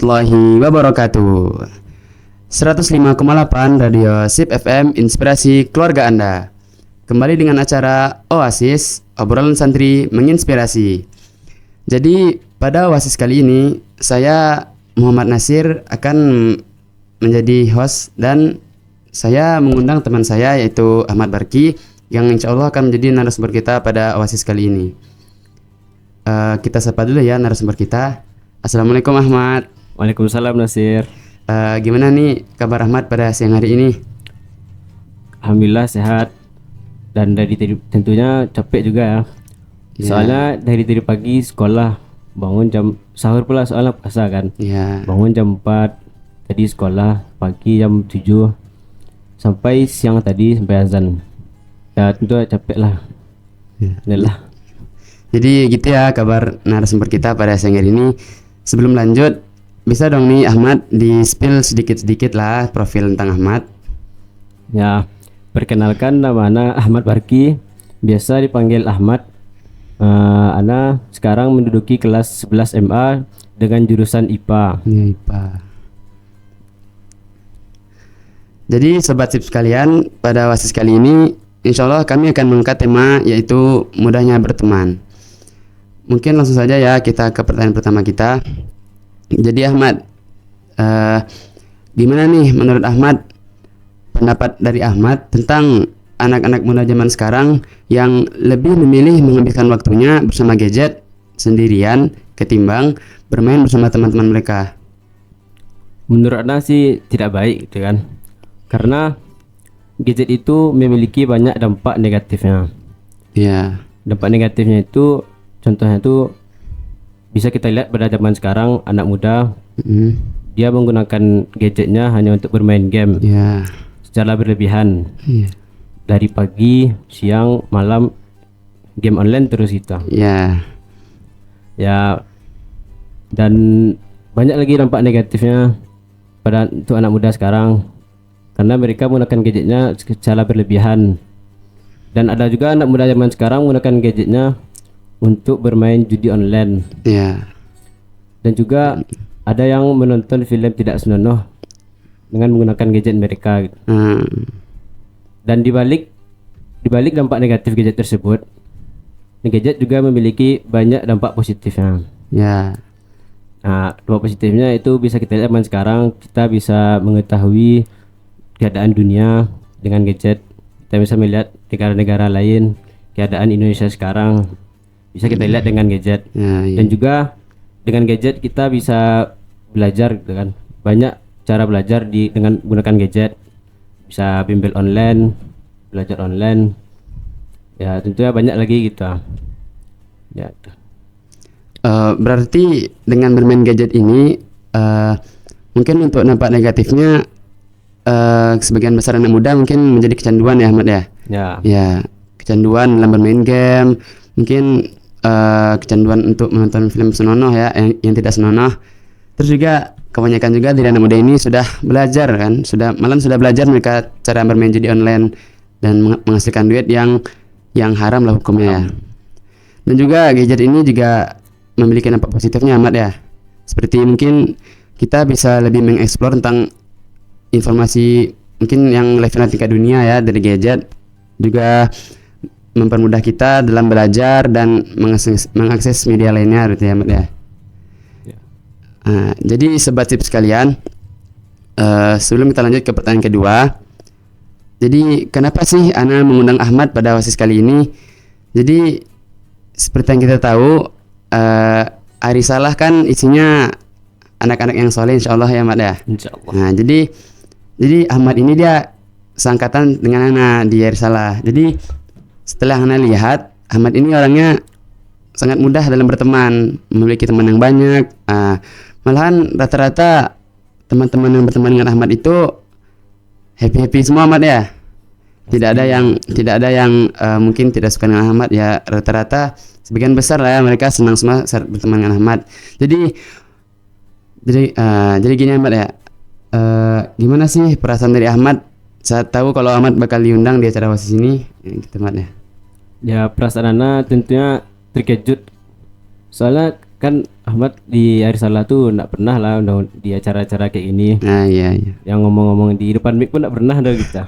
warahmatullahi wabarakatuh. 105,8 Radio SIP FM Inspirasi Keluarga Anda. Kembali dengan acara Oasis, obrolan santri menginspirasi. Jadi pada Oasis kali ini saya Muhammad Nasir akan menjadi host dan saya mengundang teman saya yaitu Ahmad Barki yang insya Allah akan menjadi narasumber kita pada Oasis kali ini. Kita sapa dulu ya narasumber kita. Assalamualaikum Ahmad. Waalaikumsalam Nasir. Gimana nih kabar Ahmad pada siang hari ini? Alhamdulillah sehat dan tentunya capek juga ya. Soalnya dari tadi pagi sekolah, bangun jam sahur pula soalnya puasa kan. Bangun jam 4, tadi sekolah pagi jam 7 sampai siang tadi sampai azan. Ya tentu capek lah. Inilah. Jadi gitu ya kabar narasumber kita pada siang hari ini. Sebelum lanjut, bisa dong nih Ahmad di-spill sedikit-sedikit lah profil tentang Ahmad. Ya, perkenalkan nama Ana Ahmad Barki, biasa dipanggil Ahmad. Ana sekarang menduduki kelas 11 MA dengan jurusan IPA. IPA. Jadi sobat SIP sekalian, pada Oasis kali ini insya Allah kami akan mengangkat tema yaitu mudahnya berteman. Mungkin langsung saja ya kita ke pertanyaan pertama kita. Jadi Ahmad, gimana nih menurut Ahmad, pendapat dari Ahmad tentang anak-anak muda zaman sekarang yang lebih memilih menghabiskan waktunya bersama gadget sendirian ketimbang bermain bersama teman-teman mereka? Menurut Ana sih tidak baik gitu kan, karena gadget itu memiliki banyak dampak negatifnya. Dampak negatifnya itu contohnya itu bisa kita lihat pada zaman sekarang anak muda dia menggunakan gadgetnya hanya untuk bermain game secara berlebihan. Dari pagi, siang, malam game online terus itu. Ya, dan banyak lagi dampak negatifnya pada untuk anak muda sekarang karena mereka menggunakan gadgetnya secara berlebihan. Dan ada juga anak muda zaman sekarang menggunakan gadgetnya untuk bermain judi online. Dan juga ada yang menonton film tidak senonoh dengan menggunakan gadget mereka. Dan dibalik dampak negatif gadget tersebut, gadget juga memiliki banyak dampak positifnya. Nah, dampak positifnya itu bisa kita lihat zaman sekarang, kita bisa mengetahui keadaan dunia dengan gadget. Kita bisa melihat negara-negara lain, keadaan Indonesia sekarang bisa kita lihat dengan gadget. Dan juga dengan gadget kita bisa belajar gitu kan. Banyak cara belajar dengan menggunakan gadget. Bisa bimbel online, belajar online. Ya tentunya banyak lagi gitu. Berarti dengan bermain gadget ini mungkin untuk dampak negatifnya sebagian besar anak muda mungkin menjadi kecanduan ya Ahmad ya. Kecanduan dalam bermain game, mungkin kecanduan untuk menonton film senonoh ya yang tidak senonoh. Terus juga kebanyakan juga dari anak muda ini sudah belajar kan, sudah belajar mereka cara bermain judi online dan menghasilkan duit yang haram lah hukumnya ya. Dan juga gadget ini juga memiliki dampak positifnya Ahmad ya. Seperti mungkin kita bisa lebih mengeksplor tentang informasi mungkin yang levelnya tingkat dunia ya dari gadget. Juga mempermudah kita dalam belajar dan mengakses media lainnya gitu ya Ahmad ya. Jadi sobat SIP sekalian, sebelum kita lanjut ke pertanyaan kedua, jadi kenapa sih Ana mengundang Ahmad pada Oasis kali ini? Jadi seperti yang kita tahu, Arisalah kan isinya anak-anak yang soleh insya Allah ya Ahmad ya. Nah jadi Ahmad ini dia seangkatan dengan Ana di Arisalah. Jadi setelah Ana lihat, Ahmad ini orangnya sangat mudah dalam berteman, memiliki teman yang banyak. Malahan rata-rata teman-teman yang berteman dengan Ahmad itu happy semua Ahmad ya. Tidak ada yang mungkin tidak suka dengan Ahmad ya. Rata-rata sebagian besar lah ya mereka senang semua saat berteman dengan Ahmad. Jadi gini Ahmad ya. Gimana sih perasaan dari Ahmad saat tahu kalau Ahmad bakal diundang di acara Oasis ini? Gitu Ahmad ya. Perasaan Ana tentunya terkejut. Soalnya kan Ahmad di hari salah tuh nggak pernah lah di acara-acara kayak ini. Nah, iya iya. Yang ngomong-ngomong di depan mic pun nggak pernah ada kita.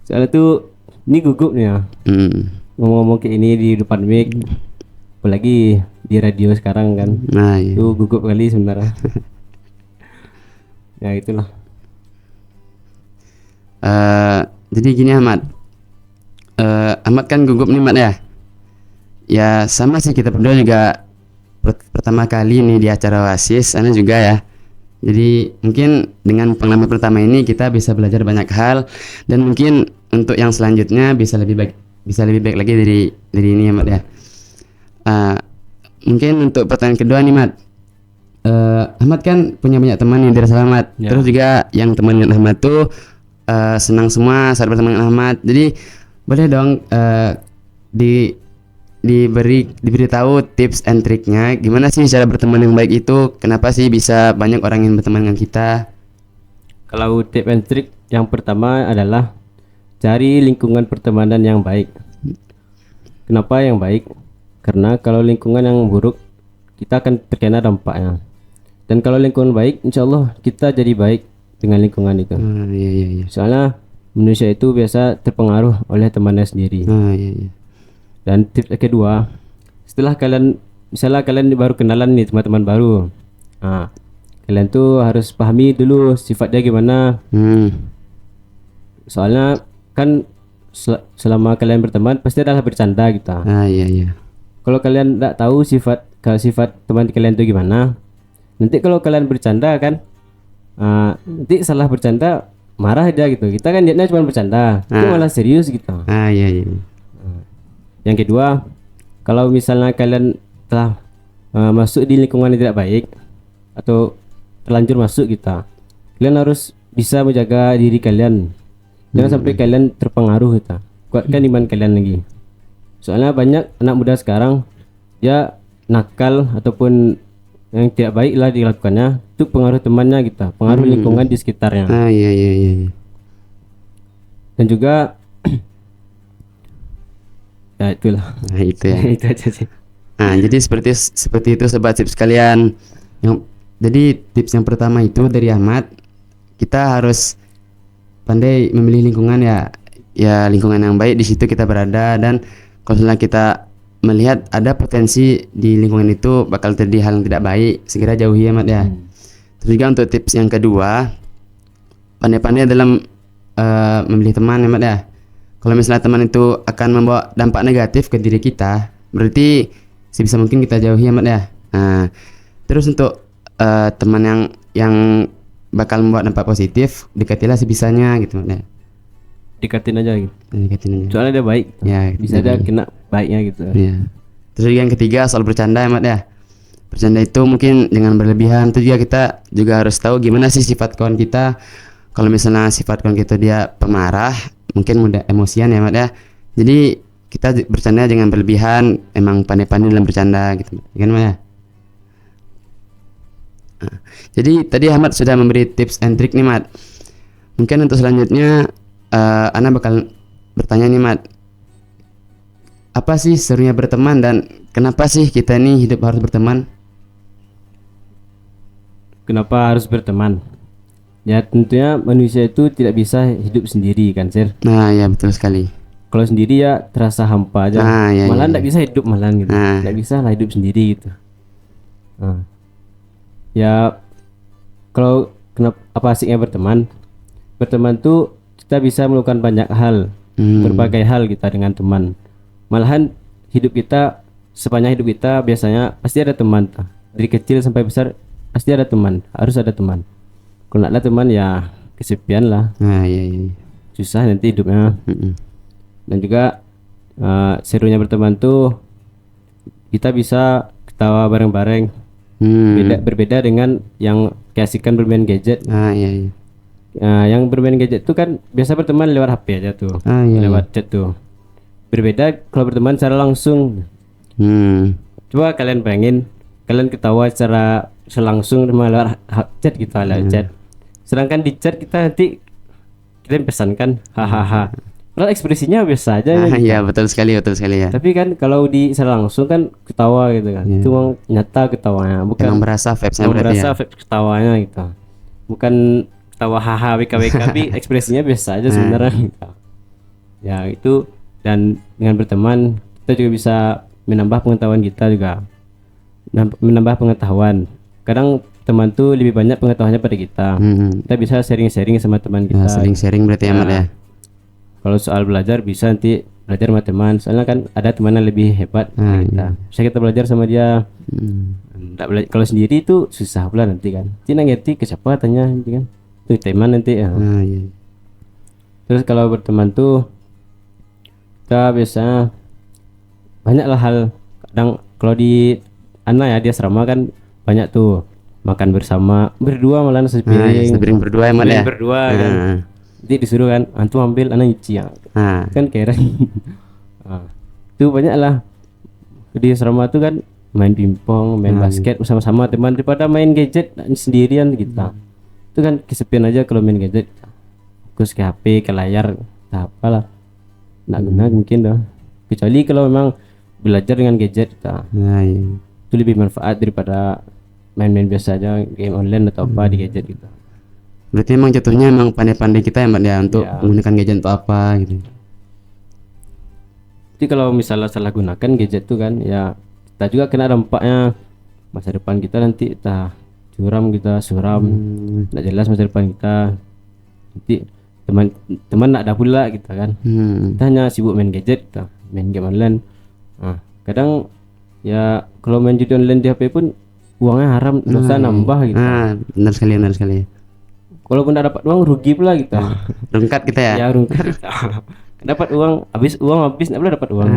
Soalnya tuh ini gugup nih ya. Ngomong-ngomong kayak ini di depan mic, apalagi di radio sekarang kan. Nah, iya. Tuh gugup kali sebenarnya. Ya itulah. Jadi gini Ahmad. Ahmad kan gugup nih Ahmad ya. Ya sama sih, kita berdua juga pertama kali nih di acara Oasis, Ana juga ya. Jadi mungkin dengan pengalaman pertama ini kita bisa belajar banyak hal, dan mungkin untuk yang selanjutnya bisa lebih baik lagi dari ini ya Mat ya. Mungkin untuk pertanyaan kedua nih Mat. Ahmad kan punya banyak teman yang dari Ahmad. Ya. Terus juga yang teman dengan Ahmad tuh senang semua saat berteman dengan Ahmad. Jadi boleh dong diberitahu tips and triknya gimana sih cara berteman yang baik itu, kenapa sih bisa banyak orang yang berteman dengan kita. Kalau tips and trik yang pertama adalah cari lingkungan pertemanan yang baik. Kenapa yang baik? Karena kalau lingkungan yang buruk kita akan terkena dampaknya, dan kalau lingkungan baik insya Allah kita jadi baik dengan lingkungan itu. Iya. Soalnya manusia itu biasa terpengaruh oleh temannya sendiri. Iya. Dan tips kedua, setelah misalnya kalian baru kenalan nih teman-teman baru, kalian tuh harus pahami dulu sifatnya gimana. Soalnya kan selama kalian berteman pasti adalah bercanda gitu. Iya. Kalau kalian tidak tahu sifat teman kalian itu gimana, nanti kalau kalian bercanda kan, nanti salah bercanda marah aja gitu. Kita kan niatnya cuma bercanda, itu malah serius gitu. Iya. Yang kedua, kalau misalnya kalian telah masuk di lingkungan yang tidak baik atau terlanjur masuk kita, kalian harus bisa menjaga diri kalian. Jangan sampai kalian terpengaruh kita. Kuatkan iman kalian lagi. Soalnya banyak anak muda sekarang ya nakal ataupun yang tidak baik lah dilakukannya, itu pengaruh temannya kita, pengaruh lingkungan di sekitarnya. Iya. Dan juga ya itulah. Itu ya. Itu aja sih. Jadi seperti itu sobat tips kalian. Jadi tips yang pertama itu dari Ahmad, kita harus pandai memilih lingkungan ya lingkungan yang baik, di situ kita berada, dan kalau misalnya kita melihat ada potensi di lingkungan itu bakal terjadi hal yang tidak baik, segera jauhi ya Ahmad ya. Terus juga untuk tips yang kedua, pandai-pandai dalam memilih teman ya Ahmad ya. Kalau misalnya teman itu akan membawa dampak negatif ke diri kita, berarti sebisa mungkin kita jauhi ya Mat ya. Terus untuk teman yang bakal membawa dampak positif, dekatilah sebisanya gitu Mat ya. Dekatin aja gitu. Dekatin aja. Soalnya dia baik. Ya, bisa aja kena baiknya gitu. Ya. Terus yang ketiga soal bercanda ya Mat ya. Bercanda itu mungkin dengan berlebihan, itu juga kita juga harus tahu gimana sih sifat kawan kita. Kalau misalnya sifat kawan kita dia pemarah, mungkin mudah emosian ya Mat ya. Jadi kita bercanda jangan berlebihan, emang pandai-pandai dalam bercanda gitu kan Mat ya. Jadi tadi Ahmad sudah memberi tips and trick nih Mat. Mungkin untuk selanjutnya Ana bakal bertanya nih Mat, apa sih serunya berteman dan kenapa sih kita ini hidup harus berteman? Kenapa harus berteman? Ya tentunya manusia itu tidak bisa hidup sendiri kan Sir. Nah ya betul sekali. Kalau sendiri ya terasa hampa aja. Malah tidak bisa hidup malah gitu. Tidak bisa lah hidup sendiri gitu. Ya kalau apa asiknya berteman? Berteman tuh kita bisa melakukan banyak hal, berbagai hal kita dengan teman. Malahan hidup kita, sepanjang hidup kita biasanya pasti ada teman. Dari kecil sampai besar pasti ada teman, harus ada teman. Kalau nggak ada teman ya kesepian lah. Iya. Susah nanti hidupnya. Dan juga serunya berteman tuh kita bisa ketawa bareng-bareng. Berbeda dengan yang keasikan bermain gadget. Iya. Yang bermain gadget tuh kan biasa berteman lewat HP aja tuh, lewat chat tuh. Berbeda kalau berteman secara langsung. Coba kalian bayangin, kalian ketawa secara langsung lewat chat gitu, lewat chat. Sedangkan di chat kita nanti kita pesankan hahaha, Padahal ekspresinya biasa aja Nah, gitu. iya betul sekali ya. Tapi kan kalau di secara langsung kan ketawa gitu kan. Itu memang nyata ketawanya, bukan Emang berasa vibes-nya yang berarti berasa ya. ketawanya gitu. Bukan ketawa haha WKWK tapi ekspresinya biasa aja sebenarnya gitu. Ya itu, dan dengan berteman kita juga bisa menambah pengetahuan kita juga. Menambah pengetahuan. Kadang teman tuh lebih banyak pengetahuannya pada kita. Kita bisa sharing-sharing sama teman kita. Sering sharing berarti ya, Mat ya. Kalau soal belajar bisa nanti belajar sama teman, soalnya kan ada teman yang lebih hebat dari kita. Bisa kita belajar sama dia. Kalau sendiri itu susah pula nanti kan. Tidak ngerti ke siapa tanya nanti kan. Tuh teman nanti ya. Iya. Terus kalau berteman tuh kita biasa banyaklah hal. Kadang kalau di dia asrama kan banyak tuh makan bersama, berdua malah sepiring. Sepiring berdua ya, Mat ya. Berdua kan. Nanti disuruh kan, antum ambil anak nyuci ya. Kan keren. Itu banyak lah di asrama tuh kan, main pingpong, main basket bersama-sama teman daripada main gadget sendirian kita. Itu kan kesepian aja kalau main gadget. Fokus ke HP, ke layar, tak apalah. Nak guna mungkin dah. Kecuali kalau memang belajar dengan gadget kita. Itu lebih manfaat daripada main-main biasa aja, game online atau apa di gadget gitu. Berarti emang jatuhnya emang pandai-pandai kita ya, Mbak ya, untuk menggunakan gadget untuk apa gitu. Jadi kalau misalnya salah gunakan gadget tuh kan ya kita juga kena dampaknya. Masa depan kita nanti kita suram, nggak jelas masa depan kita. Nanti teman nak ada pula kita kan. Kita hanya sibuk main gadget, kita main game online. Kadang ya kalau main judi online di HP pun uangnya haram, dosa nambah gitu. Benar sekali. Walaupun tidak dapat uang rugi pula kita. Rungkat kita ya. Ya rungkat kita. Dapat uang habis nggak pula dapat uang.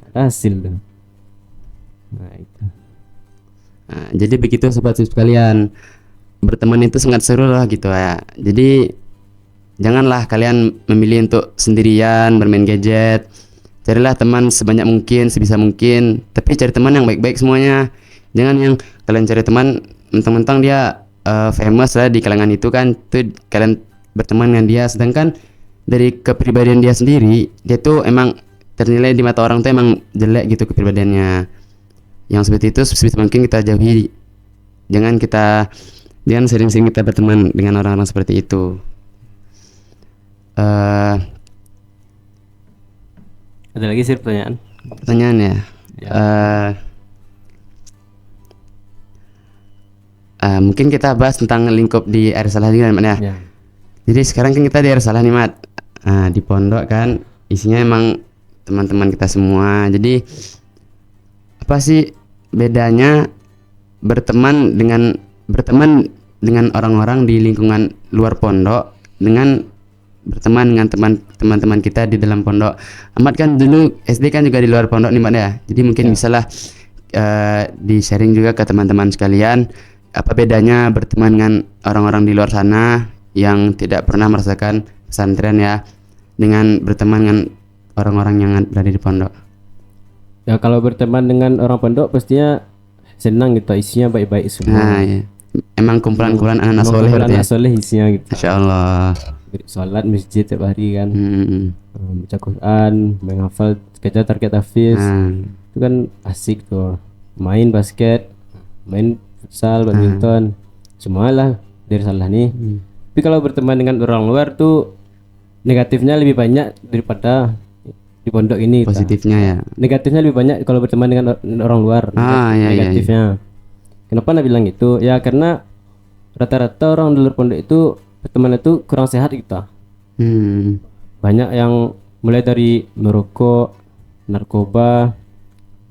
Hasil tuh. Nah itu. Jadi begitu sobat sekalian, berteman itu sangat seru lah gitu ya. Jadi janganlah kalian memilih untuk sendirian bermain gadget. Carilah teman sebanyak mungkin, sebisa mungkin. Tapi cari teman yang baik-baik semuanya. Jangan yang kalian cari teman mentang-mentang dia famous lah di kalangan itu kan, tuh kalian berteman dengan dia, sedangkan dari kepribadian dia sendiri, dia tuh emang ternilai di mata orang tuh emang jelek gitu kepribadiannya. Yang seperti itu sebisa mungkin kita jauhi. Jangan sering-sering kita berteman dengan orang-orang seperti itu. Ada lagi sih pertanyaan ya. Mungkin kita bahas tentang lingkup di Air Salah juga, Mat ya. Jadi sekarang kan kita di Air Salah nih, Mat. Di pondok kan isinya emang teman-teman kita semua. Jadi apa sih bedanya berteman dengan orang-orang di lingkungan luar pondok dengan berteman dengan teman-teman kita di dalam pondok? Ahmad kan dulu SD kan juga di luar pondok nih, Mat ya. Jadi mungkin bisalah di sharing juga ke teman-teman sekalian, apa bedanya berteman dengan orang-orang di luar sana yang tidak pernah merasakan pesantren ya, dengan berteman dengan orang-orang yang berada di pondok. Ya kalau berteman dengan orang pondok pastinya senang gitu, isinya baik-baik semua. Ya. Emang kumpulan-kumpulan anak soleh berarti ya. Anak soleh isinya gitu. Masya Allah. Sholat masjid tiap hari kan. Baca Quran, menghafal kejar target hafiz. Itu kan asik tuh. Main basket, main futsal, badminton, semualah dari salah nih. Tapi kalau berteman dengan orang luar tuh negatifnya lebih banyak daripada di pondok ini. Positifnya ya. Negatifnya lebih banyak kalau berteman dengan orang luar. Negatifnya. Kenapa Anda bilang gitu? Ya karena rata-rata orang di luar pondok itu berteman itu kurang sehat kita. Banyak yang mulai dari merokok, narkoba,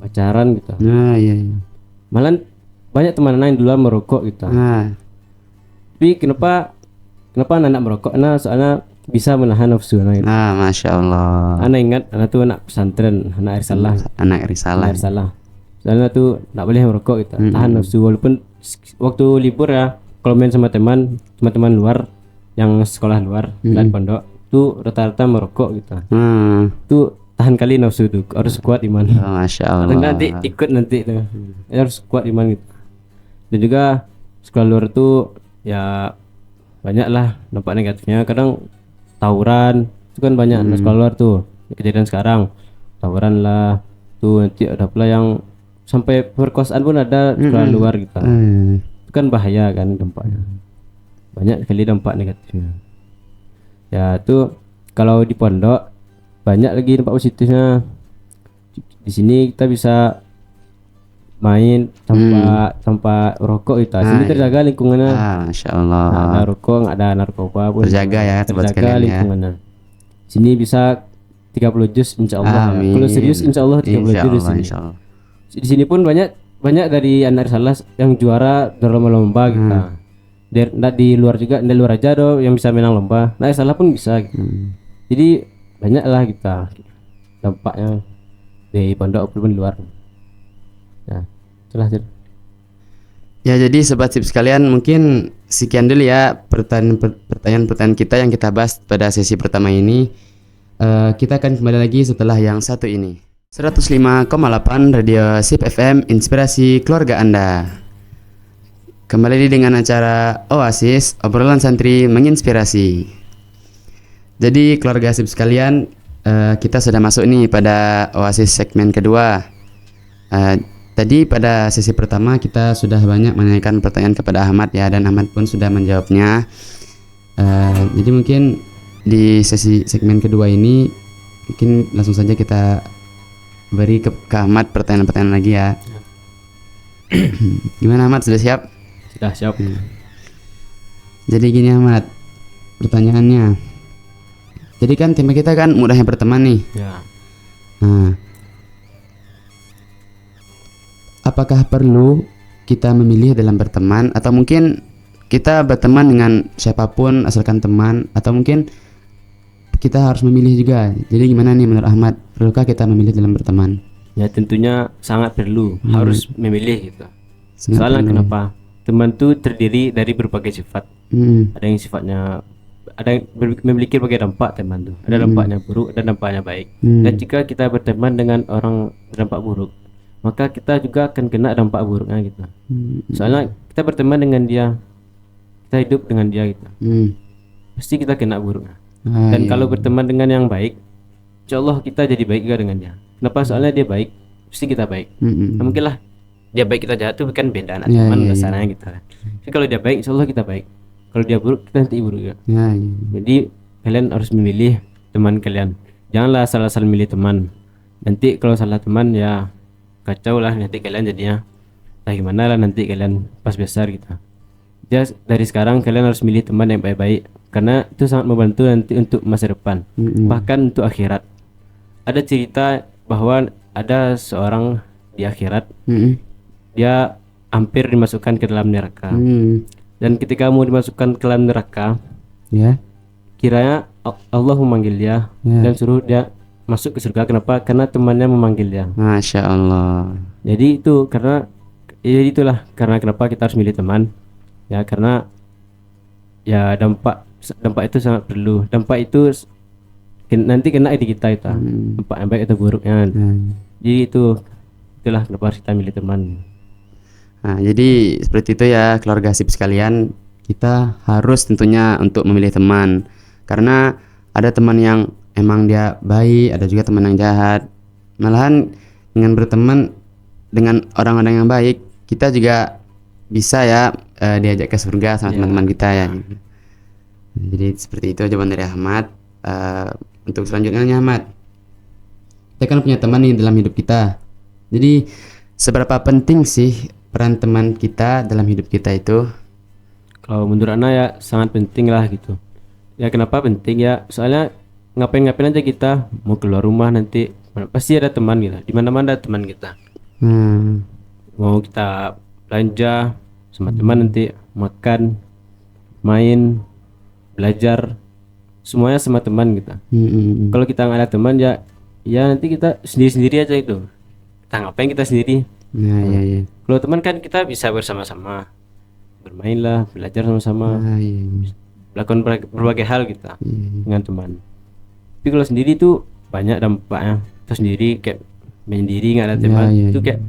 pacaran gitu. Malah banyak teman anak yang dulu merokok gitu. Tapi kenapa anak merokok? Soalnya bisa menahan nafsu gitu. Masya Allah. Anak ingat, anak tuh anak pesantren, anak air salah. Soalnya tuh nggak boleh merokok gitu. Tahan nafsu, walaupun waktu libur ya, kalau main sama teman-teman luar yang sekolah luar dan pondok tuh rata-rata merokok gitu. Tuh tahan kali nafsu tuh, harus kuat iman. Masya Allah. Nanti ikut nanti tuh. Harus kuat iman gitu. Dan juga sekolah luar tuh ya banyak lah dampak negatifnya. Kadang tawuran, itu kan banyak anak sekolah luar tuh. Kejadian sekarang tawuran lah tuh, nanti ada pula yang sampai perkosaan pun ada sekolah luar gitu. Itu kan bahaya kan dampaknya. Banyak sekali dampak negatifnya. Ya itu kalau di pondok banyak lagi dampak positifnya. Di sini kita bisa main tanpa rokok itu. Sini terjaga lingkungannya. Masya Allah. Nggak ada rokok, nggak ada narkoba pun. Terjaga ya, terjaga lingkungannya. Sini bisa 30 juz insya Allah. Kalau serius insya Allah 30 juz di sini. Di sini pun banyak dari anak salah yang juara dalam lomba gitu. Nggak di luar juga, di luar aja doh yang bisa menang lomba. Nah salah pun bisa. Gitu. Jadi banyak lah kita dampaknya di pondok pun di luar. Ya, itulah. Ya, jadi sobat sip sekalian, mungkin sekian dulu ya pertanyaan kita yang kita bahas pada sesi pertama ini. Kita akan kembali lagi setelah yang satu ini. 105,8 Radio Sip FM, inspirasi keluarga Anda. Kembali dengan acara Oasis, obrolan santri menginspirasi. Jadi keluarga Sip sekalian, kita sudah masuk nih pada Oasis segmen kedua. Tadi pada sesi pertama kita sudah banyak menanyakan pertanyaan kepada Ahmad ya, dan Ahmad pun sudah menjawabnya. Jadi mungkin di sesi segmen kedua ini mungkin langsung saja kita beri ke Ahmad pertanyaan-pertanyaan lagi ya. Gimana Ahmad, sudah siap? Sudah siap. Jadi gini Ahmad, pertanyaannya. Jadi kan tema kita kan mudahnya berteman nih. Ya. Nah, apakah perlu kita memilih dalam berteman, atau mungkin kita berteman dengan siapapun asalkan teman, atau mungkin kita harus memilih juga? Jadi gimana nih menurut Ahmad, perlukah kita memilih dalam berteman? Ya tentunya sangat perlu, harus memilih gitu. Sangat Soalnya perlu. kenapa? Teman tuh terdiri dari berbagai sifat. Ada yang sifatnya, ada yang memiliki berbagai dampak teman tuh. Ada dampaknya buruk, ada dampaknya baik. Dan jika kita berteman dengan orang berdampak buruk, maka kita juga akan kena dampak buruknya gitu. Soalnya kita berteman dengan dia, kita hidup dengan dia gitu, pasti kita kena buruknya. Dan kalau berteman dengan yang baik, insya Allah kita jadi baik juga dengan dia. Kenapa? Soalnya dia baik, pasti kita baik. Nah, mungkin lah dia baik kita jahat tuh bukan beda anak teman dasarnya gitu. Jadi kalau dia baik, insya Allah kita baik. Kalau dia buruk, kita nanti buruk juga. Jadi kalian harus memilih teman kalian. Janganlah salah milih teman. Nanti kalau salah teman ya kacau lah nanti kalian jadinya. Nah gimana lah nanti kalian pas besar gitu. Jadi dari sekarang kalian harus milih teman yang baik-baik, karena itu sangat membantu nanti untuk masa depan, bahkan untuk akhirat. Ada cerita bahwa ada seorang di akhirat, dia hampir dimasukkan ke dalam neraka. Dan ketika mau dimasukkan ke dalam neraka, kiranya Allah memanggil dia dan suruh dia masuk ke surga. Kenapa? Karena temannya memanggil dia. Masya Allah. Jadi itu karena itulah karena kenapa kita harus milih teman. Ya karena ya dampak itu sangat perlu. Dampak itu nanti kena di kita itu. Dampak yang baik atau buruknya. Jadi itulah kenapa harus kita milih teman. Nah, jadi seperti itu ya keluarga sip sekalian, kita harus tentunya untuk memilih teman, karena ada teman yang emang dia baik, ada juga teman yang jahat. Malahan dengan berteman dengan orang-orang yang baik, kita juga bisa ya diajak ke surga sama teman-teman kita ya. Jadi seperti itu jawaban dari Ahmad. Untuk selanjutnya Ahmad, kita kan punya teman nih dalam hidup kita. Jadi seberapa penting sih peran teman kita dalam hidup kita itu? Kalau menurut Ana ya sangat penting lah gitu. Ya kenapa penting ya? Soalnya ngapain aja kita mau keluar rumah nanti pasti ada teman gitu. Di mana-mana ada teman kita. Mau kita belanja sama teman, nanti makan, main, belajar, semuanya sama teman kita. Kalau kita nggak ada teman ya nanti kita sendiri aja itu. Kita ngapain kita sendiri? Kalau teman kan kita bisa bersama-sama, bermain lah, belajar sama-sama, melakukan berbagai hal kita dengan teman. Tapi kalau sendiri tuh banyak dampaknya. Kita sendiri kayak menyendiri, nggak ada teman, itu kayak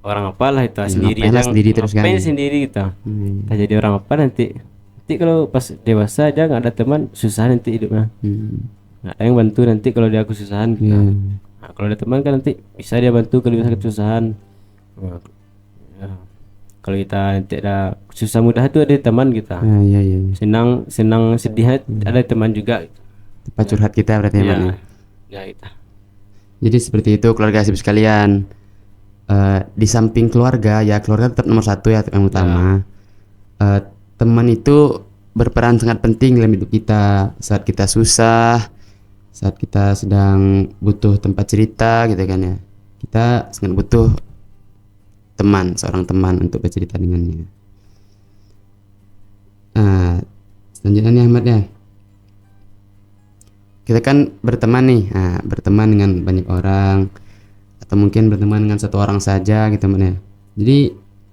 orang apalah itu sendiri aja, ngapain sendiri kita. Kita jadi orang apa nanti kalau pas dewasa aja nggak ada teman, susah nanti hidupnya. nggak ada yang bantu nanti kalau dia kesusahan kita. Nah, kalau ada teman kan nanti bisa dia bantu kalau bisa kesusahan. Nah, ya. Kalau kita nanti ada susah mudah itu ada teman kita. Senang sedih ada teman juga. Tempat curhat kita berarti ya. Ya itu. Jadi seperti itu keluarga Hasib sekalian. Di samping keluarga ya, keluarga tetap nomor satu ya, yang utama. Teman itu berperan sangat penting dalam hidup kita saat kita susah, saat kita sedang butuh tempat cerita gitu kan ya. Kita sangat butuh teman, seorang teman untuk bercerita dengannya. Selanjutnya nih Ahmad ya, kita kan berteman nih, berteman dengan banyak orang atau mungkin berteman dengan satu orang saja gitu Ahmad ya. Jadi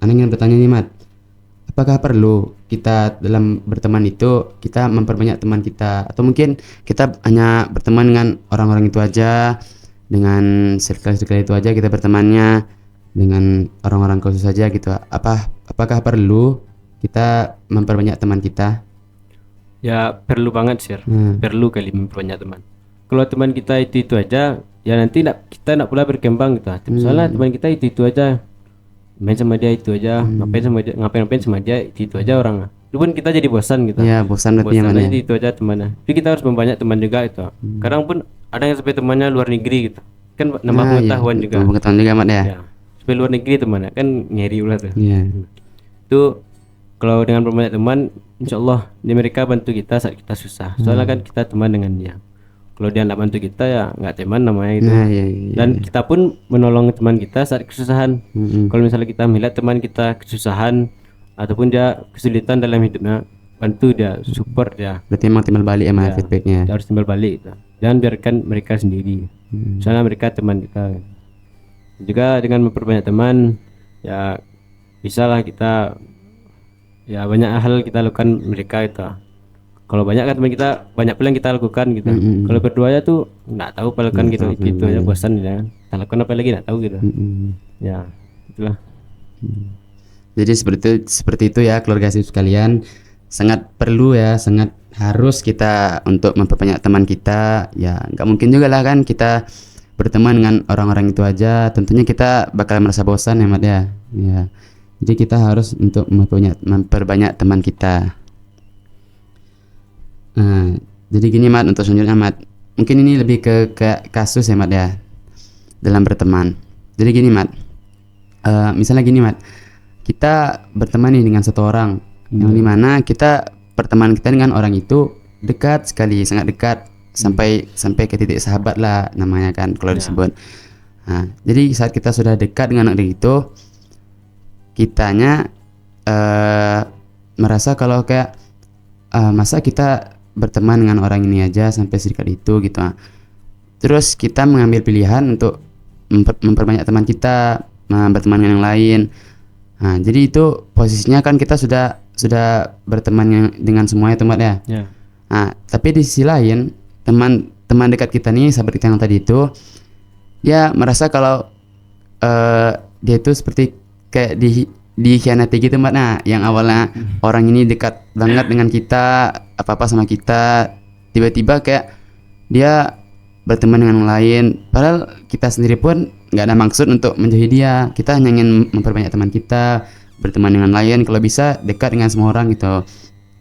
Ana ingin bertanya nih Mat, apakah perlu kita dalam berteman itu kita memperbanyak teman kita, atau mungkin kita hanya berteman dengan orang-orang itu aja, dengan circle-circle itu aja kita bertemannya, dengan orang-orang khusus saja gitu. Apakah perlu kita memperbanyak teman kita? Ya perlu banget sih, perlu kali memperbanyak teman. Kalau teman kita itu aja, ya nanti kita nak pula berkembang gitu. Misalnya teman kita itu aja, main sama dia itu aja, ngapain sama dia itu aja orang. Itu pun kita jadi bosan gitu. Ya bosan berarti bosan aja itu aja temannya. Jadi kita harus memperbanyak teman juga itu. Kadang pun ada yang sampai temannya luar negeri gitu. Kan nambah pengetahuan juga. Pengetahuan juga Mat ya. Sampai luar negeri temannya kan ngeri ulah tuh. Itu kalau dengan memperbanyak teman, insyaallah mereka bantu kita saat kita susah. Soalnya kan kita teman dengan dia. Kalau dia nggak bantu kita ya nggak teman namanya itu. Dan kita pun menolong teman kita saat kesusahan. Kalau misalnya kita melihat teman kita kesusahan ataupun dia kesulitan dalam hidupnya, bantu dia, support dia. Berarti emang timbal balik ya feedbacknya. Harus timbal balik gitu. Jangan biarkan mereka sendiri. Soalnya mereka teman kita. Juga dengan memperbanyak teman, ya bisalah kita, ya banyak hal kita lakukan mereka itu. Kalau banyak kan teman kita, banyak pula yang kita lakukan gitu. Kalau berdua ya tuh nggak tahu lakukan gitu aja, bosan ya. Kita lakukan apa lagi nggak tahu gitu. Ya itulah. Jadi seperti itu ya keluarga Hasib sekalian, sangat perlu ya, sangat harus kita untuk memperbanyak teman kita. Ya nggak mungkin juga lah kan kita berteman dengan orang-orang itu aja, tentunya kita bakal merasa bosan ya Mat ya. Jadi kita harus untuk memperbanyak teman kita. Jadi gini Mat, untuk selanjutnya Mat, mungkin ini lebih ke kasus ya Mat ya, dalam berteman. Jadi gini Mat, misalnya gini Mat, kita berteman nih dengan satu orang, yang dimana pertemanan kita dengan orang itu dekat sekali, sangat dekat, sampai ke titik sahabat lah namanya kan kalau disebut. Jadi saat kita sudah dekat dengan orang itu, kitanya merasa kalau kayak masa kita berteman dengan orang ini aja sampai sedekat itu gitu. Terus kita mengambil pilihan untuk memperbanyak teman kita, berteman dengan yang lain. Jadi itu posisinya kan kita sudah berteman dengan semuanya teman ya. Tapi di sisi lain teman dekat kita nih, sahabat kita yang tadi itu, dia merasa kalau dia itu seperti kayak dikhianati gitu Mbak. Nah, yang awalnya orang ini dekat banget dengan kita, apa-apa sama kita, tiba-tiba kayak dia berteman dengan yang lain. Padahal kita sendiri pun nggak ada maksud untuk menjauhi dia. Kita hanya ingin memperbanyak teman kita, berteman dengan lain, kalau bisa dekat dengan semua orang gitu.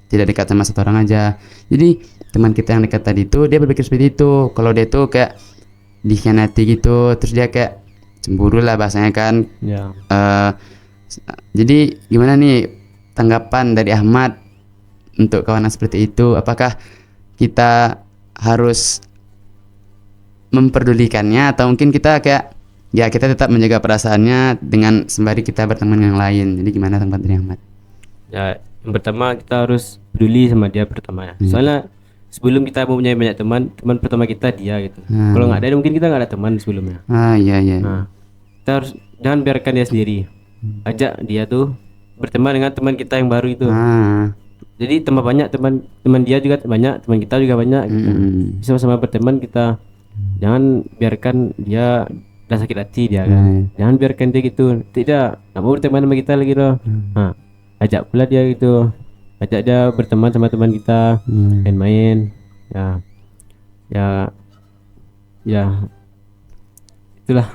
Tidak dekat sama satu orang aja. Jadi teman kita yang dekat tadi itu dia berpikir seperti itu. Kalau dia tuh kayak dikhianati gitu, terus dia kayak cemburu lah bahasanya kan. Jadi gimana nih tanggapan dari Ahmad untuk kawanan seperti itu? Apakah kita harus memperdulikannya, atau mungkin kita kayak ya kita tetap menjaga perasaannya dengan sembari kita berteman dengan yang lain? Jadi gimana tanggapan dari Ahmad? Ya yang pertama kita harus peduli sama dia pertama ya. Soalnya sebelum kita mempunyai banyak teman pertama kita dia gitu. Kalau nggak ada mungkin kita nggak ada teman sebelumnya. Kita harus jangan biarkan dia sendiri. Ajak dia tuh berteman dengan teman kita yang baru itu. Jadi tambah banyak teman dia juga banyak, teman kita juga banyak gitu. Sama-sama berteman kita. Jangan biarkan dia dah sakit hati dia kan. Jangan biarkan dia gitu. Tidak mau berteman sama kita lagi loh. Ajak pula dia gitu. Ajak dia berteman sama teman kita, main-main. Ya. Ya, ya itulah.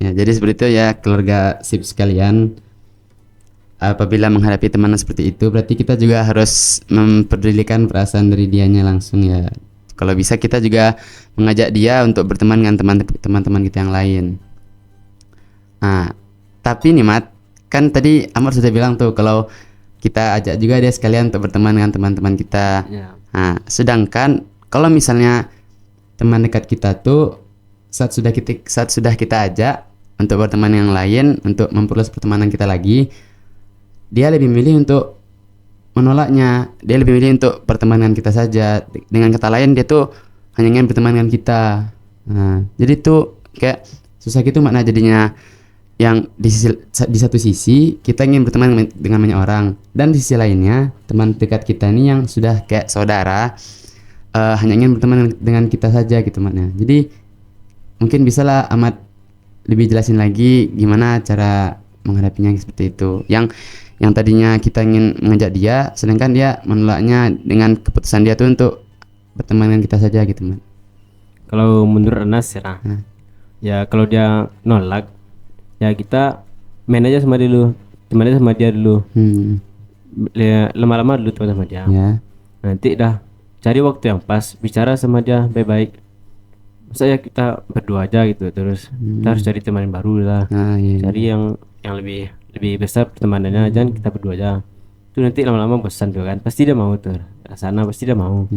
Ya, jadi seperti itu ya keluarga sip sekalian. Apabila menghadapi teman seperti itu, berarti kita juga harus memperdulikan perasaan dari dianya langsung ya. Kalau bisa kita juga mengajak dia untuk berteman dengan teman-teman kita yang lain. Nah, tapi nih Mat, kan tadi Amar sudah bilang tuh kalau kita ajak juga dia sekalian untuk berteman dengan teman-teman kita. Ya. Nah, sedangkan kalau misalnya teman dekat kita tuh saat sudah kita ajak untuk berteman yang lain, untuk memperluas pertemanan kita lagi, dia lebih milih untuk menolaknya. Dia lebih milih untuk pertemanan kita saja. Dengan kata lain dia tuh hanya ingin berteman dengan kita. Nah, jadi tuh kayak susah gitu makna jadinya. Yang di satu sisi kita ingin berteman dengan banyak orang, dan di sisi lainnya teman dekat kita ini yang sudah kayak saudara hanya ingin berteman dengan kita saja gitu makna. Jadi mungkin bisalah Ahmad lebih jelasin lagi gimana cara menghadapinya seperti itu. Yang tadinya kita ingin mengajak dia, sedangkan dia menolaknya dengan keputusan dia tuh untuk berteman dengan kita saja gitu man. Kalau menurut Anas ya kalau dia nolak, ya kita main aja sama dia dulu, teman aja sama dia dulu. Lama-lama dulu teman sama dia. Ya. Nanti dah cari waktu yang pas, bicara sama dia baik-baik. Masa ya kita berdua aja gitu terus. Kita harus cari teman yang baru lah. Iya. Cari yang lebih besar pertemanannya, jangan kita berdua aja. Itu nanti lama-lama bosan tuh kan. Pasti dia mau tuh. Sana pasti dia mau.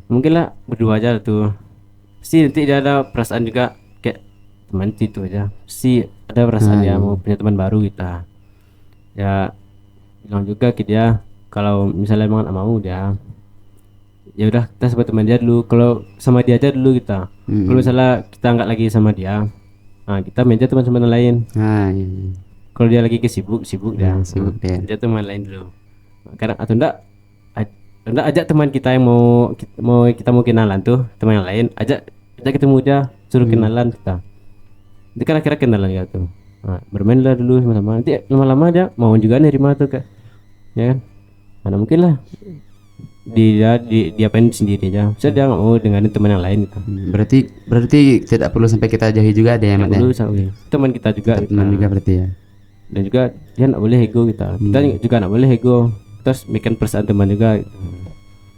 Mungkin lah berdua aja tuh. Pasti nanti dia ada perasaan juga kayak teman itu aja. Pasti ada perasaan dia mau punya teman baru kita. Ya bilang juga ke dia kalau misalnya emang gak mau dia, ya udah kita sebagai teman dia dulu. Kalau sama dia aja dulu kita. Kalau misalnya kita nggak lagi sama dia, nah kita main aja teman-teman lain. Iya. Kalau dia lagi sibuk dia dia teman lain dulu. Karena atau enggak ajak teman kita yang mau kita mau kenalan tuh, teman yang lain ajak ketemu dia, suruh kenalan kita. Nanti kan akhirnya kenalan ya tuh. Nah, bermainlah dulu sama-sama. Nanti lama-lama dia mau juga nerima tuh kak, ya kan? Mana mungkin lah diapain sendiri aja. Bisa dia nggak mau dengerin teman yang lain gitu. Berarti tidak perlu sampai kita jauhi juga deh ya Mat. Teman kita juga. Teman juga berarti ya. Dan juga dia nggak boleh ego kita. Kita juga nggak boleh ego. Terus bikin perasaan teman juga. Gitu.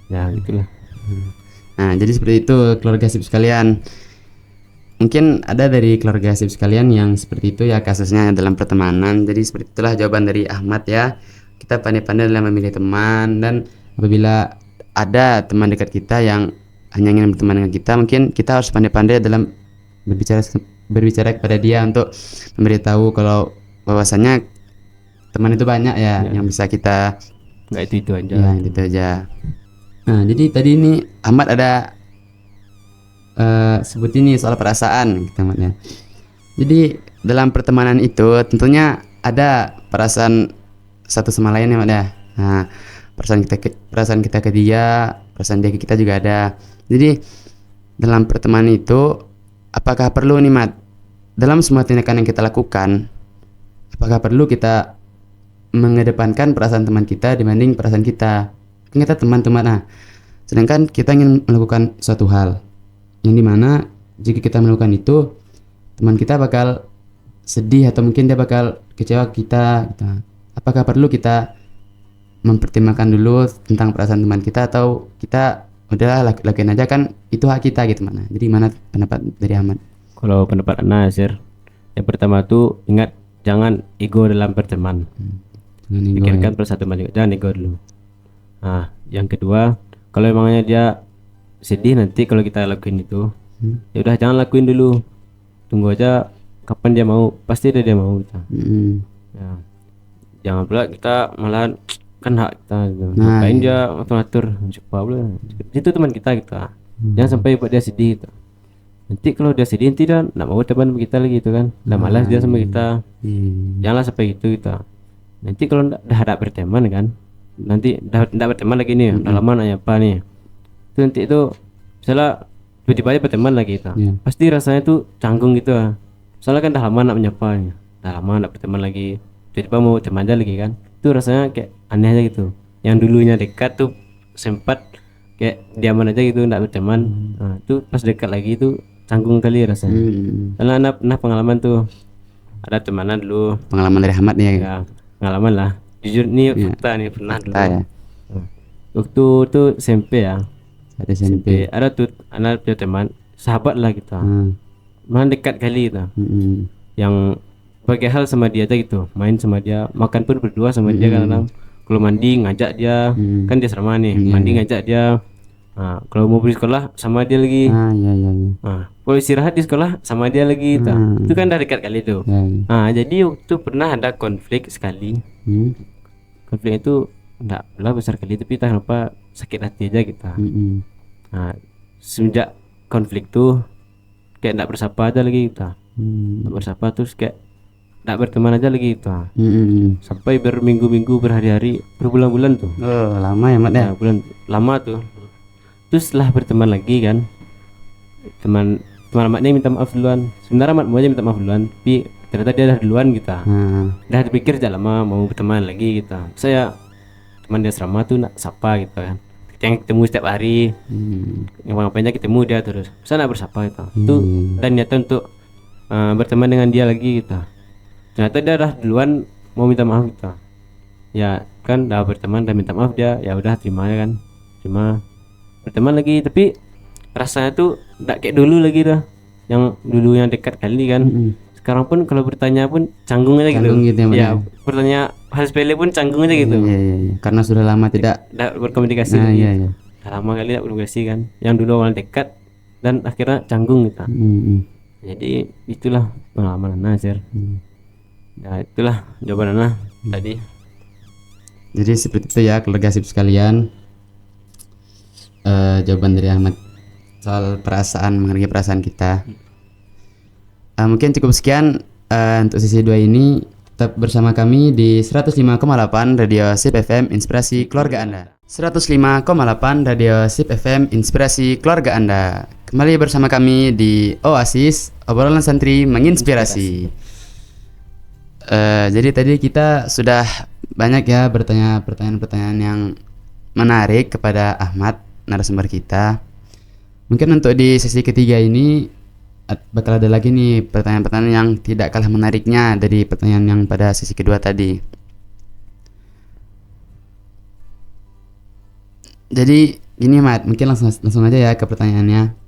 Ya gitulah. Nah jadi seperti itu keluarga sip sekalian. Mungkin ada dari keluarga sip sekalian yang seperti itu ya kasusnya dalam pertemanan. Jadi seperti itulah jawaban dari Ahmad ya. Kita pandai-pandai dalam memilih teman, dan apabila ada teman dekat kita yang hanya ingin berteman dengan kita, mungkin kita harus pandai-pandai dalam berbicara kepada dia untuk memberitahu kalau bahwasanya teman itu banyak ya yang bisa kita, nggak itu aja ya itu aja. Nah jadi tadi ini Ahmad ada sebut ini soal perasaan gitu Ahmadnya. Jadi dalam pertemanan itu tentunya ada perasaan satu sama lain ya Ahmad ya. Nah perasaan kita ke dia, perasaan dia ke kita juga ada. Jadi dalam pertemanan itu apakah perlu nih Mat, dalam semua tindakan yang kita lakukan, apakah perlu kita mengedepankan perasaan teman kita dibanding perasaan kita? Kan kita teman-teman, nah sedangkan kita ingin melakukan suatu hal yang dimana jika kita melakukan itu teman kita bakal sedih atau mungkin dia bakal kecewa kita gitu. Apakah perlu kita mempertimbangkan dulu tentang perasaan teman kita, atau kita udahlah lakuin aja kan itu hak kita gitu mana? Jadi mana pendapat dari Ahmad? Kalau pendapat Nasir, yang pertama tuh ingat jangan ego dalam berteman. Pikirkan perasaan teman juga, jangan ego dulu. Nah, yang kedua, kalau emangnya dia sedih nanti kalau kita lakuin itu, ya udah jangan lakuin dulu. Tunggu aja kapan dia mau, pasti dia mau kita. Ya. Jangan pula kita malah kan hak kita ngapain dia atur coba itu teman kita jangan sampai buat dia sedih gitu. Nanti kalau dia sedih nanti dia nggak mau teman kita lagi gitu kan, udah malas dia sama kita. Janganlah sampai gitu kita. Nanti kalau dah ada berteman kan, nanti dah berteman lagi nih, udah lama nanya apa nih, itu nanti itu misalnya tiba-tiba aja berteman lagi kita, pasti rasanya tuh canggung gitu soalnya kan dah lama nak menyapa nih, dah lama nak berteman lagi, tiba-tiba mau teman aja lagi kan, itu rasanya kayak aneh aja gitu. Yang dulunya dekat tuh sempat kayak diaman aja gitu, nggak berteman. Nah, itu pas dekat lagi itu canggung kali rasanya. Karena anak pernah pengalaman tuh, ada temanan dulu. Pengalaman dari Ahmad nih ya. Ya, pengalaman lah. Jujur nih fakta nih pernah dulu. Ya. Waktu itu SMP ya. Ada SMP. Ada tuh anak punya teman, sahabat lah kita. Malah dekat kali kita. Yang pakai hal sama dia aja gitu, main sama dia, makan pun berdua sama dia kadang. Kalau mandi ngajak dia, kan dia serama nih, mandi ngajak dia. Nah, kalau mau pergi sekolah sama dia lagi. Nah, kalau istirahat di sekolah sama dia lagi. Itu kan udah dekat kali tuh. Nah, jadi waktu pernah ada konflik sekali. Konflik itu enggak lah besar kali, tapi entah kenapa sakit hati aja kita. Nah, semenjak konflik tuh kayak enggak bersapa aja lagi kita. Enggak bersapa terus kayak enggak berteman aja lagi kita. Sampai berminggu-minggu, berhari-hari, berbulan-bulan tuh. Oh, lama ya Mat ya? Nah, bulan lama tuh. Terus setelah berteman lagi kan, teman Ahmadnya minta maaf duluan. Sebenarnya Ahmad mau aja minta maaf duluan, tapi ternyata dia udah duluan kita. Udah dipikir sejak lama mau berteman lagi kita. Saya teman dia serama tuh nak sapa gitu kan. Kita yang ketemu setiap hari, yang ngapainnya ketemu dia terus. Saya nak bersapa gitu. Itu dan niatan untuk berteman dengan dia lagi gitu. Ternyata dia udah duluan mau minta maaf kita. Ya kan udah berteman dan minta maaf dia, ya udah terima ya kan. Terima berteman lagi, tapi rasanya tuh enggak kayak dulu lagi dah. Yang dulu yang dekat kali kan. Sekarang pun kalau bertanya pun canggung aja gitu. Ya, bertanya hal sepele pun canggung aja gitu. Iya. Karena sudah lama tidak berkomunikasi lagi. Lama kali tidak berkomunikasi kan. Yang dulu awal dekat dan akhirnya canggung kita. Jadi itulah pengalaman Ana, Sir. Ya itulah jawaban Ana tadi. Jadi seperti itu ya keluarga sip sekalian. Jawaban dari Ahmad soal menghargai perasaan kita. Mungkin cukup sekian untuk sesi 2 ini. Tetap bersama kami di 105,8 Radio Sip FM Inspirasi Keluarga Anda. 105,8 Radio Sip FM Inspirasi Keluarga Anda. Kembali bersama kami di Oasis, obrolan santri menginspirasi. Jadi tadi kita sudah banyak ya bertanya pertanyaan-pertanyaan yang menarik kepada Ahmad, narasumber kita. Mungkin untuk di sesi ketiga ini bakal ada lagi nih pertanyaan-pertanyaan yang tidak kalah menariknya dari pertanyaan yang pada sesi kedua tadi. Jadi gini Mat, mungkin langsung aja ya ke pertanyaannya.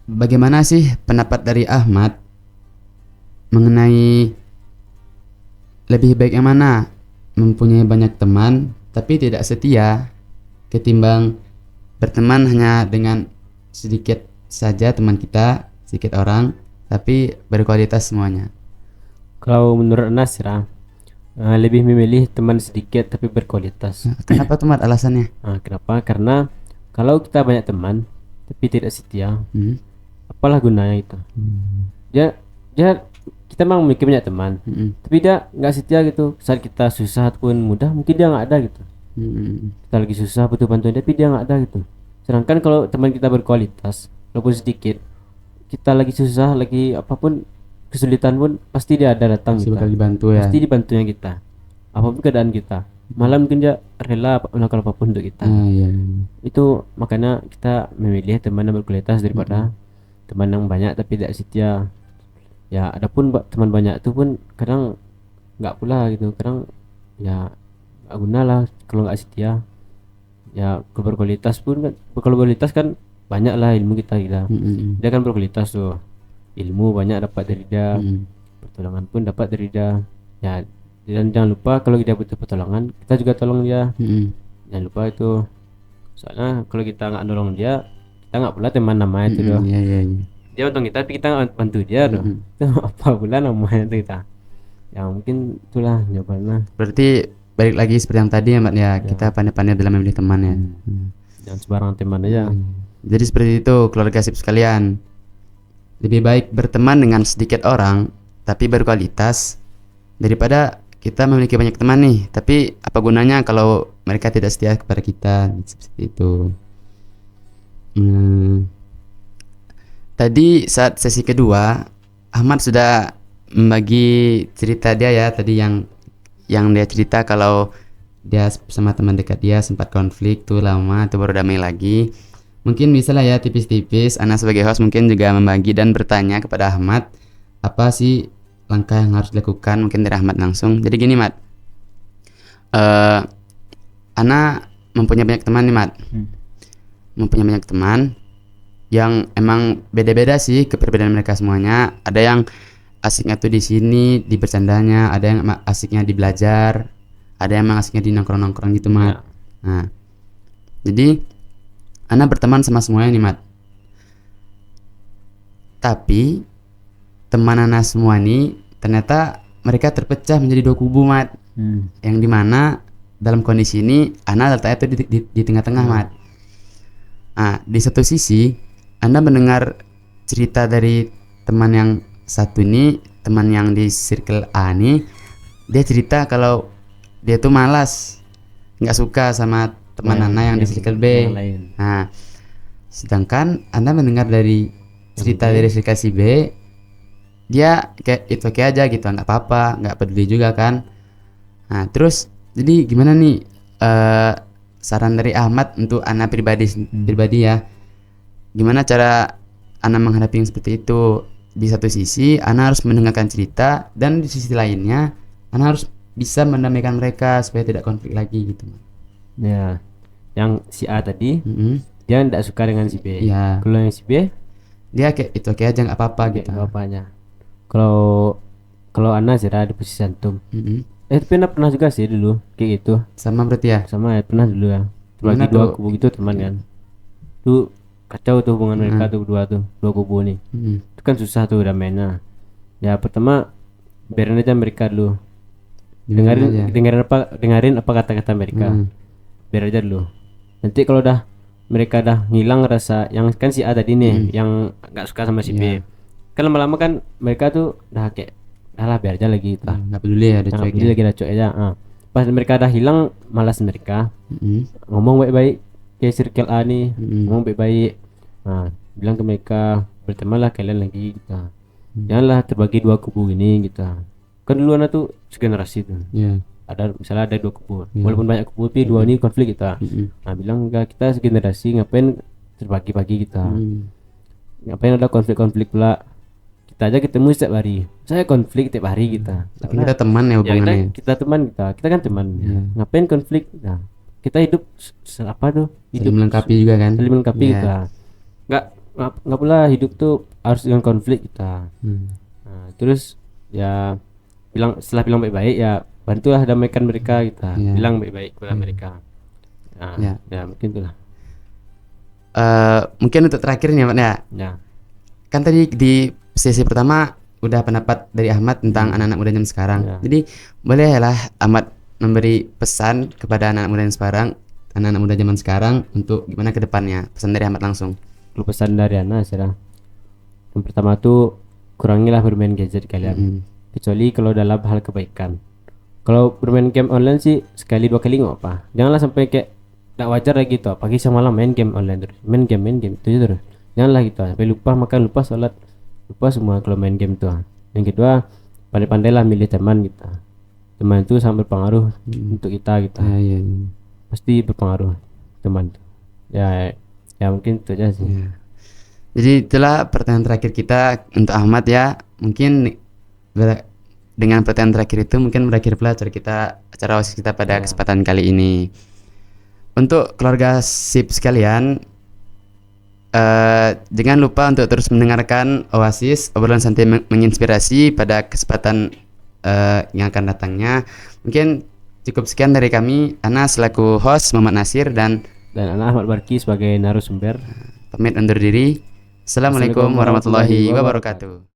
Bagaimana sih pendapat dari Ahmad mengenai lebih baik yang mana, mempunyai banyak teman tapi tidak setia, ketimbang berteman hanya dengan sedikit saja teman kita, sedikit orang, tapi berkualitas semuanya? Kalau menurut Nasra, lebih memilih teman sedikit tapi berkualitas. Kenapa tuh Mat alasannya? Kenapa? Karena kalau kita banyak teman tapi tidak setia, apalah gunanya itu? Dia kita memang memiliki banyak teman, tapi dia nggak setia gitu. Saat kita susah ataupun mudah, mungkin dia nggak ada gitu. Kita lagi susah butuh bantuan, tapi dia nggak ada gitu. Sedangkan kalau teman kita berkualitas, walaupun sedikit, kita lagi susah, lagi apapun kesulitan pun pasti dia ada datang. Pasti bakal dibantu ya. Pasti dibantunya kita, apapun keadaan kita. Malah mungkin dia rela melakukan apapun untuk kita. Itu makanya kita memilih teman yang berkualitas daripada teman yang banyak tapi tidak setia. Ya adapun teman banyak itu pun kadang nggak pula gitu, kadang ya nggak guna lah kalau nggak setia. Ya kalau berkualitas pun kan, kalau berkualitas kan banyak lah ilmu kita. Dia kan berkualitas tuh, ilmu banyak dapat dari dia, pertolongan pun dapat dari dia. Ya dan jangan lupa kalau dia butuh pertolongan, kita juga tolong dia. Jangan lupa itu, soalnya kalau kita nggak nolong dia, kita nggak pula teman namanya itu doh. Dia untung kita tapi kita nggak bantu dia doh. Itu apa pula namanya itu kita. Ya mungkin itulah jawabannya. Berarti balik lagi seperti yang tadi ya Mbak ya, kita pandai-pandai dalam memilih teman ya. Jangan sembarangan teman aja. Jadi seperti itu keluarga sip sekalian. Lebih baik berteman dengan sedikit orang tapi berkualitas daripada kita memiliki banyak teman nih, tapi apa gunanya kalau mereka tidak setia kepada kita, seperti itu. Tadi saat sesi kedua Ahmad sudah membagi cerita dia ya, tadi yang dia cerita kalau dia sama teman dekat dia sempat konflik tuh lama, tuh baru damai lagi. Mungkin bisa lah ya tipis-tipis Ana sebagai host mungkin juga membagi dan bertanya kepada Ahmad apa sih langkah yang harus dilakukan mungkin dari Ahmad langsung. Jadi gini Mat, Ana mempunyai banyak teman nih Mat, mempunyai banyak teman yang emang beda-beda sih keperbedaan mereka semuanya. Ada yang asiknya tuh di sini di bercandanya, ada yang asiknya di belajar, ada yang emang asiknya di nongkrong-nongkrong gitu Mat. Nah, jadi Ana berteman sama semuanya nih Mat. Tapi teman Ana semua nih ternyata mereka terpecah menjadi 2 kubu Mat. Yang dimana dalam kondisi ini Ana letaknya tuh di tengah-tengah Mat. Nah, di satu sisi Anda mendengar cerita dari teman yang satu ini, teman yang di circle A nih, dia cerita kalau dia tuh malas, nggak suka sama teman Anda yang di circle B. Nah, sedangkan Anda mendengar dari cerita dari circle si B, dia kayak itu oke aja gitu, nggak apa-apa, nggak peduli juga kan. Nah, terus jadi gimana nih saran dari Ahmad untuk Ana pribadi ya, gimana cara Ana menghadapi yang seperti itu? Di satu sisi Ana harus mendengarkan cerita, dan di sisi lainnya Ana harus bisa mendamaikan mereka supaya tidak konflik lagi gitu. Ya, yang si A tadi dia tidak suka dengan si B. Ya. Kalau yang si B dia kayak itu oke aja, nggak apa-apa gitu. Nggak apa-apanya. Kalau Ana sih ada di posisi antum. Tapi pernah juga sih dulu kayak gitu. Sama berarti ya? Sama ya, pernah dulu ya. Terbagi 2 kubu gitu teman kan. Tuh kacau tuh hubungan mereka tuh berdua tuh, 2 kubu nih. Itu kan susah tuh damainya. Ya pertama biarin aja mereka dulu. Dengerin apa kata-kata mereka. Biar aja dulu. Nanti kalau mereka dah ngilang rasa yang kan si A tadi nih yang nggak suka sama si B. Kan lama-lama kan mereka tuh dah kayak lah biar aja lagi gitu. Nggak peduli ya, nggak peduli lagi, dah cuek aja. Pas mereka dah hilang, malas mereka ngomong baik-baik kayak circle A nih, ngomong baik-baik. Bilang ke mereka, bertemanlah kalian lagi gitu. Janganlah terbagi 2 kubu gini gitu. Kan dulu anak tuh segenerasi tuh. Ada misalnya ada 2 kubu, walaupun banyak kubu tapi 2 ini konflik kita. Bilang enggak, kita segenerasi ngapain terbagi-bagi kita. Ngapain ada konflik-konflik pula. Kita aja ketemu setiap hari. Saya konflik tiap hari kita. Tapi kita teman ya hubungannya. Kita teman kita kan teman. Ngapain konflik? Nah, kita hidup apa tuh? Hidup saling melengkapi juga kan. Saling melengkapi kita. Enggak pula hidup tuh harus dengan konflik kita. Nah, terus ya setelah bilang baik-baik ya bantulah damaikan mereka kita. Bilang baik-baik kepada mereka. Nah, ya mungkin itulah. Mungkin untuk terakhir nih Pak ya. Kan tadi di sesi pertama udah pendapat dari Ahmad tentang anak-anak muda zaman sekarang. Jadi bolehlah Ahmad memberi pesan kepada anak-anak muda zaman sekarang untuk gimana ke depannya. Pesan dari Ahmad langsung. Kalau pesan dari anak adalah yang pertama tuh kurangilah bermain gadget kalian. Kecuali kalau dalam hal kebaikan. Kalau bermain game online sih sekali 2 kali nggak apa. Janganlah sampai kayak tak wajar lagi gitu. Pagi sama malam main game online terus. Main game itu terus. Janganlah gitu. Sampai lupa makan, lupa sholat, lupa semua kalau main game tuh. Yang kedua, pandai-pandailah milih teman kita. Teman itu sangat berpengaruh untuk kita gitu. Pasti berpengaruh teman tuh. Ya mungkin itu aja sih. Jadi itulah pertanyaan terakhir kita untuk Ahmad ya. Mungkin dengan pertanyaan terakhir itu mungkin berakhir pula acara OSIS kita pada kesempatan kali ini. Untuk keluarga SIP sekalian, jangan lupa untuk terus mendengarkan Oasis, obrolan santai menginspirasi pada kesempatan yang akan datangnya. Mungkin cukup sekian dari kami. Ana selaku host Muhammad Nasir dan Ana Ahmad Barki sebagai narasumber. Pamit undur diri. Assalamualaikum warahmatullahi wabarakatuh.